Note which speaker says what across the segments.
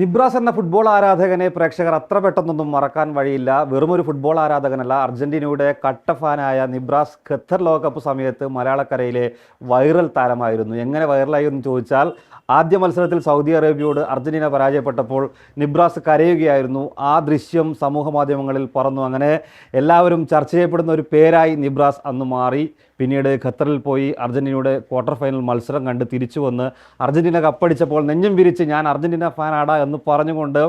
Speaker 1: നിബ്രാസ് എന്ന ഫുട്ബോൾ ആരാധകനെ പ്രേക്ഷകർ അത്ര പെട്ടെന്നൊന്നും മറക്കാൻ വഴിയില്ല. വെറുമൊരു ഫുട്ബോൾ ആരാധകനല്ല, അർജന്റീനയുടെ കട്ട ഫാനായ നിബ്രാസ് ഖത്തർ ലോകകപ്പ് സമയത്ത് മലയാളക്കരയിലെ വൈറൽ താരമായിരുന്നു. എങ്ങനെ വൈറലായി എന്ന് ചോദിച്ചാൽ, ആദ്യ മത്സരത്തിൽ സൗദി അറേബ്യയോട് അർജന്റീന പരാജയപ്പെട്ടപ്പോൾ നിബ്രാസ് കരയുകയായിരുന്നു. ആ ദൃശ്യം സമൂഹ മാധ്യമങ്ങളിൽ പറന്നു. അങ്ങനെ എല്ലാവരും ചർച്ച ചെയ്യപ്പെടുന്ന ഒരു പേരായി നിബ്രാസ് അന്ന് മാറി. പിന്നീട് ഖത്തറിൽ പോയി അർജന്റീനയുടെ ക്വാർട്ടർ ഫൈനൽ മത്സരം കണ്ട് തിരിച്ചു വന്ന് അർജന്റീന കപ്പടിച്ചപ്പോൾ നെഞ്ഞും വിരിച്ച് ഞാൻ അർജന്റീന ഫാനാടാ എന്ന് പറഞ്ഞുകൊണ്ട്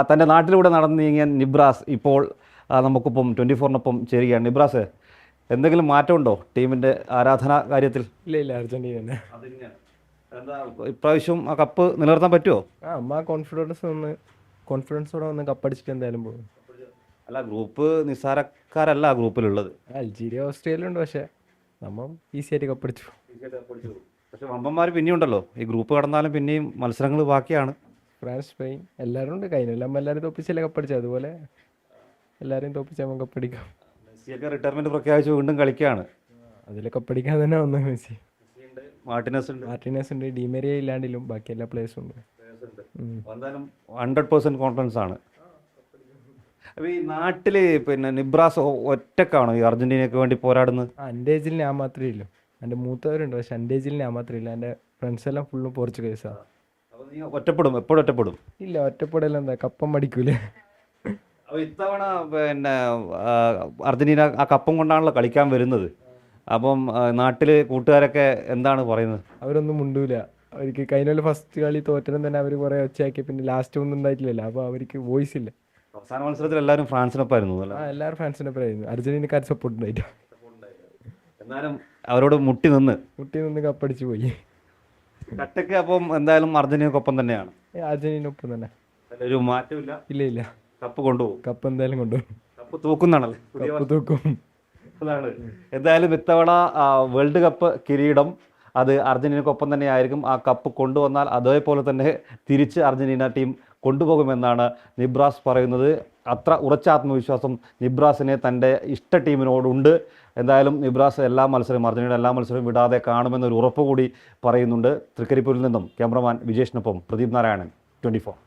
Speaker 1: തൻ്റെ നാട്ടിലൂടെ നടന്നു നീങ്ങിയ നിബ്രാസ് ഇപ്പോൾ നമുക്കിപ്പം 24-നൊപ്പം ചേരുകയാണ്. നിബ്രാസ്, എന്തെങ്കിലും മാറ്റമുണ്ടോ ടീമിൻ്റെ ആരാധനാ കാര്യത്തിൽ?
Speaker 2: ഇല്ല അർജന്റീന
Speaker 1: എന്താ ഇപ്രാവശ്യം ആ കപ്പ് നിലനിർത്താൻ പറ്റുമോ?
Speaker 2: കോൺഫിഡൻസോടെ വന്ന് കപ്പടിച്ചിട്ട് എന്തായാലും പോകും.
Speaker 1: അല്ല, ഗ്രൂപ്പ് നിസ്സാരക്കാരല്ല ആ ഗ്രൂപ്പിലുള്ളത്.
Speaker 2: അൾജീരിയ ഓസ്ട്രേലിയ ഉണ്ട്, പക്ഷേ നമ്മൾ ഈസി ആയിട്ട് കപ്പടിച്ചു.
Speaker 1: പക്ഷെ വമ്പന്മാർ പിന്നെയും ഉണ്ടല്ലോ. ഈ ഗ്രൂപ്പ് കടന്നാലും പിന്നെയും മത്സരങ്ങൾ ബാക്കിയാണ്.
Speaker 2: ഫ്രാൻസ്, സ്പെയിൻ എല്ലാവരും ഉണ്ട്. കഴിഞ്ഞെല്ലാം എല്ലാവരും തോപ്പിച്ചല്ലേ കപ്പടിച്ചത്, അതുപോലെ എല്ലാവരെയും തോപ്പിച്ചാൽ നമുക്ക് കപ്പടിക്കാം.
Speaker 1: മെസ്സിയൊക്കെ റിട്ടയർമെന്റ് പ്രഖ്യാപിച്ചു വീണ്ടും കളിക്കുകയാണ്.
Speaker 2: അതിൽ കപ്പടിക്കാൻ തന്നെ വന്നു മെസ്സി.
Speaker 1: മാർട്ടിനസ്
Speaker 2: ഉണ്ട്, ഡിമേരിയ ഇല്ലാണ്ടിലും ബാക്കി എല്ലാ പ്ലേയേഴ്സും ഉണ്ട്.
Speaker 1: എന്തായാലും 100% കോൺഫിഡൻസ് ആണ്. അപ്പോൾ ഈ നാട്ടില് പിന്നെ നിബ്രാസ് ഒറ്റക്കാണോ ഈ അർജന്റീനയ്ക്ക് വേണ്ടി പോരാടുന്നത്?
Speaker 2: എൻ്റെ ഏജിൽ ഞാൻ മാത്രമേ ഇല്ലു. എൻ്റെ മൂത്തവരുണ്ട്, പക്ഷെ എൻ്റെ ഏജിൽ ഞാൻ മാത്രമേ ഇല്ല. എൻ്റെ ഫ്രണ്ട്സ് എല്ലാം ഫുള്ളും പോർച്ചുഗീസാണ്.
Speaker 1: അപ്പോൾ നീ ഒറ്റപ്പെടും? എപ്പോഴും ഒറ്റപ്പെടും?
Speaker 2: ഇല്ല, ഒറ്റപ്പെടലെന്താ, എന്താ കപ്പം മടിക്കൂലേ.
Speaker 1: അപ്പോൾ ഇത്തവണ പിന്നെ അർജന്റീന ആ കപ്പം കൊണ്ടാണല്ലോ കളിക്കാൻ വരുന്നത്. അപ്പം നാട്ടിൽ കൂട്ടുകാരൊക്കെ എന്താണ് പറയുന്നത്?
Speaker 2: അവരൊന്നും മുണ്ടൂല. അവർക്ക് കഴിഞ്ഞ ഫസ്റ്റ് കളി തോറ്റനും തന്നെ അവർ കുറേ ഒച്ചയാക്കി, പിന്നെ ലാസ്റ്റ് ഒന്നും ഉണ്ടായിട്ടില്ലല്ലോ, അപ്പോൾ അവർക്ക് വോയിസ് ഇല്ല.
Speaker 1: അവസാന മത്സരത്തിൽ എല്ലാവരും ഫ്രാൻസിനൊപ്പമായിരുന്നു.
Speaker 2: എല്ലാവരും ഫ്രാൻസിനൊപ്പമായിരുന്നു, അർജന്റീനക്കാർ സപ്പോർട്ട് ഉണ്ടായില്ല.
Speaker 1: എന്നാലും അവരോട് മുട്ടി നിന്ന്
Speaker 2: കപ്പടിച്ച് പോയി.
Speaker 1: കട്ടക്ക് അപ്പം എന്തായാലും അർജന്റീനക്കൊപ്പം തന്നെയാണ്.
Speaker 2: അർജന്റീനൊപ്പം തന്നെ,
Speaker 1: ഒരു മാറ്റമില്ല.
Speaker 2: ഇല്ല.
Speaker 1: കപ്പ് കൊണ്ടുപോകും.
Speaker 2: കപ്പ് എന്തായാലും കൊണ്ടുപോകും.
Speaker 1: കപ്പ് തൂക്കുന്നാണല്ലേ?
Speaker 2: കപ്പ് തൂക്കും.
Speaker 1: അതാണ്. എന്തായാലും ഇത്തവണ വേൾഡ് കപ്പ് കിരീടം അത് അർജന്റീനക്കൊപ്പം തന്നെ ആയിരിക്കും. ആ കപ്പ് കൊണ്ടുവന്നാൽ അതേപോലെ തന്നെ തിരിച്ച് അർജന്റീന ടീം കൊണ്ടുപോകുമെന്നാണ് നിബ്രാസ് പറയുന്നത്. അത്ര ഉറച്ച ആത്മവിശ്വാസം നിബ്രാസിനെ തൻ്റെ ഇഷ്ട ടീമിനോടുണ്ട്. എന്തായാലും നിബ്രാസ് അർജന്റീനയുടെ എല്ലാ മത്സരവും വിടാതെ കാണുമെന്നൊരു ഉറപ്പ് കൂടി പറയുന്നുണ്ട്. തൃക്കരിപ്പൂരിൽ നിന്നും ക്യാമറമാൻ വിജേഷിനൊപ്പം പ്രദീപ് നാരായണൻ, 24.